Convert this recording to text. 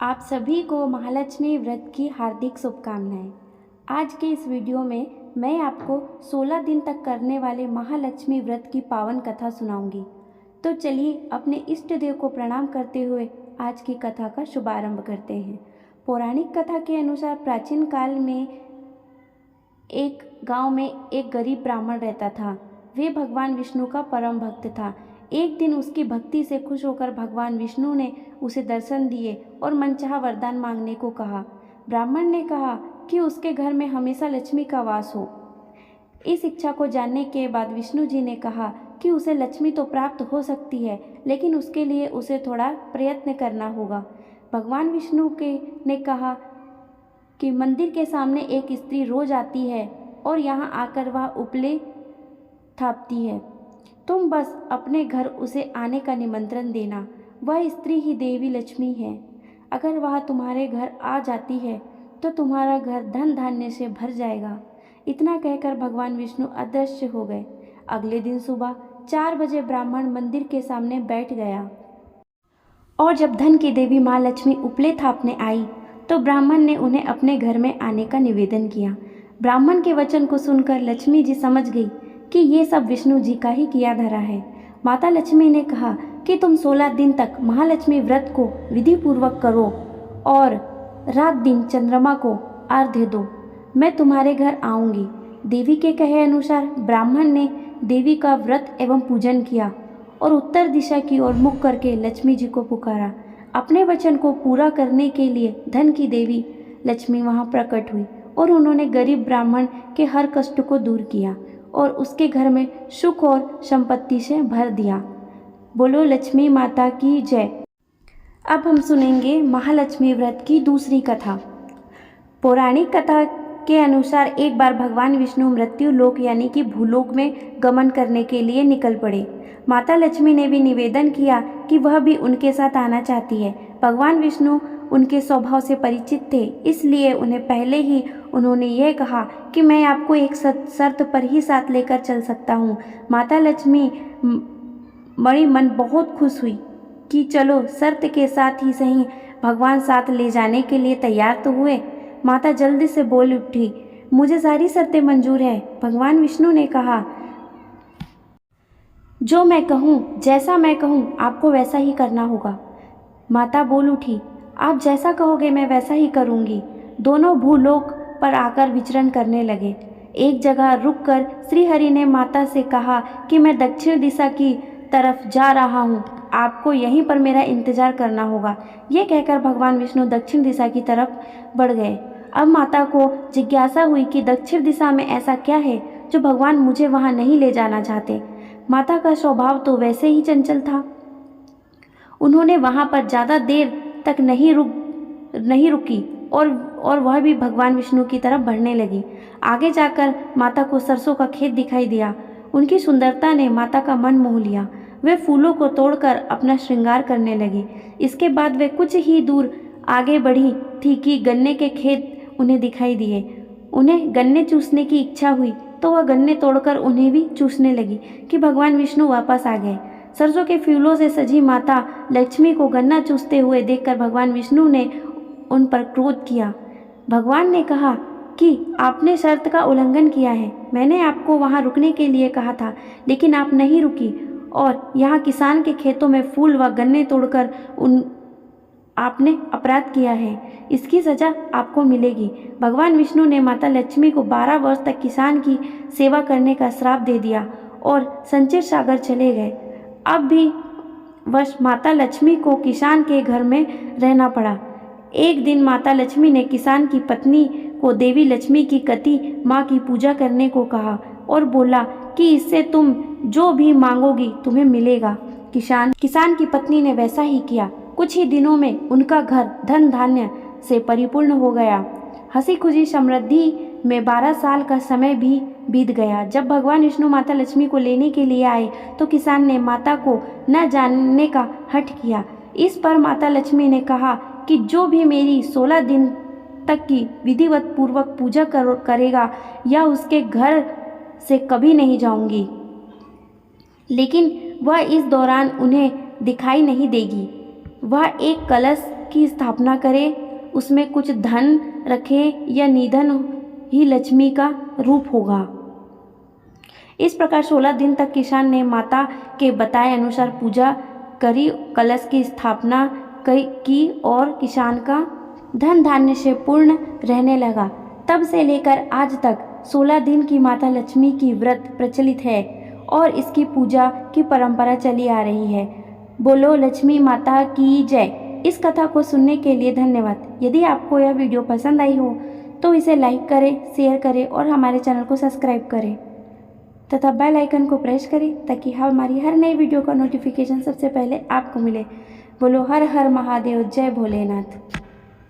आप सभी को महालक्ष्मी व्रत की हार्दिक शुभकामनाएं। आज के इस वीडियो में मैं आपको 16 दिन तक करने वाले महालक्ष्मी व्रत की पावन कथा सुनाऊंगी। तो चलिए अपने इष्ट देव को प्रणाम करते हुए आज की कथा का शुभारंभ करते हैं। पौराणिक कथा के अनुसार प्राचीन काल में एक गांव में एक गरीब ब्राह्मण रहता था। वे भगवान विष्णु का परम भक्त था। एक दिन उसकी भक्ति से खुश होकर भगवान विष्णु ने उसे दर्शन दिए और मनचाहा वरदान मांगने को कहा। ब्राह्मण ने कहा कि उसके घर में हमेशा लक्ष्मी का वास हो। इस इच्छा को जानने के बाद विष्णु जी ने कहा कि उसे लक्ष्मी तो प्राप्त हो सकती है, लेकिन उसके लिए उसे थोड़ा प्रयत्न करना होगा। भगवान विष्णु ने कहा कि मंदिर के सामने एक स्त्री रोज आती है और यहाँ आकर वह उपले थापती है। तुम बस अपने घर उसे आने का निमंत्रण देना। वह स्त्री ही देवी लक्ष्मी है। अगर वह तुम्हारे घर आ जाती है तो तुम्हारा घर धन धान्य से भर जाएगा। इतना कहकर भगवान विष्णु अदृश्य हो गए। अगले दिन सुबह 4 बजे ब्राह्मण मंदिर के सामने बैठ गया और जब धन की देवी माँ लक्ष्मी उपले थापने आई तो ब्राह्मण ने उन्हें अपने घर में आने का निवेदन किया। ब्राह्मण के वचन को सुनकर लक्ष्मी जी समझ गई कि ये सब विष्णु जी का ही किया धरा है। माता लक्ष्मी ने कहा कि तुम 16 दिन तक महालक्ष्मी व्रत को विधि पूर्वक करो और रात दिन चंद्रमा को अर्घ्य दो। मैं तुम्हारे घर आऊंगी। देवी के कहे अनुसार ब्राह्मण ने देवी का व्रत एवं पूजन किया और उत्तर दिशा की ओर मुख करके लक्ष्मी जी को पुकारा। अपने वचन को पूरा करने के लिए धन की देवी लक्ष्मी वहां प्रकट हुई और उन्होंने गरीब ब्राह्मण के हर कष्ट को दूर किया और उसके घर में सुख और संपत्ति से भर दिया। बोलो लक्ष्मी माता की जय। अब हम सुनेंगे महालक्ष्मी व्रत की दूसरी कथा। पौराणिक कथा के अनुसार एक बार भगवान विष्णु मृत्यु लोक यानी कि भूलोक में गमन करने के लिए निकल पड़े। माता लक्ष्मी ने भी निवेदन किया कि वह भी उनके साथ आना चाहती है। भगवान विष्णु उनके स्वभाव से परिचित थे, इसलिए उन्हें पहले ही उन्होंने यह कहा कि मैं आपको एक शर्त पर ही साथ लेकर चल सकता हूँ। माता लक्ष्मी बड़ी मन बहुत खुश हुई कि चलो शर्त के साथ ही सही, भगवान साथ ले जाने के लिए तैयार तो हुए। माता जल्दी से बोल उठी, मुझे सारी शर्तें मंजूर है। भगवान विष्णु ने कहा, जो मैं कहूँ, जैसा मैं कहूँ, आपको वैसा ही करना होगा। माता बोल उठी, आप जैसा कहोगे मैं वैसा ही करूँगी। दोनों भूलोक पर आकर विचरण करने लगे। एक जगह रुककर श्रीहरि ने माता से कहा कि मैं दक्षिण दिशा की तरफ जा रहा हूँ, आपको यहीं पर मेरा इंतजार करना होगा। ये कहकर भगवान विष्णु दक्षिण दिशा की तरफ बढ़ गए। अब माता को जिज्ञासा हुई कि दक्षिण दिशा में ऐसा क्या है जो भगवान मुझे वहाँ नहीं ले जाना चाहते। माता का स्वभाव तो वैसे ही चंचल था। उन्होंने वहाँ पर ज़्यादा देर तक नहीं रुकी और वह भी भगवान विष्णु की तरफ बढ़ने लगी। आगे जाकर माता को सरसों का खेत दिखाई दिया। उनकी सुंदरता ने माता का मन मोह लिया। वे फूलों को तोड़कर अपना श्रृंगार करने लगी। इसके बाद वे कुछ ही दूर आगे बढ़ी थी कि गन्ने के खेत उन्हें दिखाई दिए। उन्हें गन्ने चूसने की इच्छा हुई तो वह गन्ने तोड़कर उन्हें भी चूसने लगी कि भगवान विष्णु वापस आ गए। सरसों के फूलों से सजी माता लक्ष्मी को गन्ना चूसते हुए देखकर भगवान विष्णु ने उन पर क्रोध किया। भगवान ने कहा कि आपने शर्त का उल्लंघन किया है। मैंने आपको वहां रुकने के लिए कहा था, लेकिन आप नहीं रुकी और यहाँ किसान के खेतों में फूल व गन्ने तोड़कर आपने अपराध किया है। इसकी सजा आपको मिलेगी। भगवान विष्णु ने माता लक्ष्मी को 12 वर्ष तक किसान की सेवा करने का श्राप दे दिया और संचित सागर चले गए। अब भी वर्ष माता लक्ष्मी को किसान के घर में रहना पड़ा। एक दिन माता लक्ष्मी ने किसान की पत्नी को देवी लक्ष्मी की कती माँ की पूजा करने को कहा और बोला कि इससे तुम जो भी मांगोगी तुम्हें मिलेगा। किसान की पत्नी ने वैसा ही किया। कुछ ही दिनों में उनका घर धन धान्य से परिपूर्ण हो गया। हंसी खुशी समृद्धि में 12 साल का समय भी बीत गया। जब भगवान विष्णु माता लक्ष्मी को लेने के लिए आए तो किसान ने माता को न जानने का हठ किया। इस पर माता लक्ष्मी ने कहा कि जो भी मेरी 16 दिन तक की विधिवत पूर्वक पूजा करेगा या उसके घर से कभी नहीं जाऊंगी, लेकिन वह इस दौरान उन्हें दिखाई नहीं देगी। वह एक कलश की स्थापना करे, उसमें कुछ धन रखे या निधन ही लक्ष्मी का रूप होगा। इस प्रकार 16 दिन तक किसान ने माता के बताए अनुसार पूजा करी, कलश की स्थापना की और किसान का धन धान्य से पूर्ण रहने लगा। तब से लेकर आज तक 16 दिन की माता लक्ष्मी की व्रत प्रचलित है और इसकी पूजा की परंपरा चली आ रही है। बोलो लक्ष्मी माता की जय। इस कथा को सुनने के लिए धन्यवाद। यदि आपको यह वीडियो पसंद आई हो तो इसे लाइक करें, शेयर करें और हमारे चैनल को सब्सक्राइब करें तथा बेल आइकन को प्रेस करें ताकि हमारी हर नई वीडियो का नोटिफिकेशन सबसे पहले आपको मिले। बोलो हर हर महादेव, जय भोलेनाथ।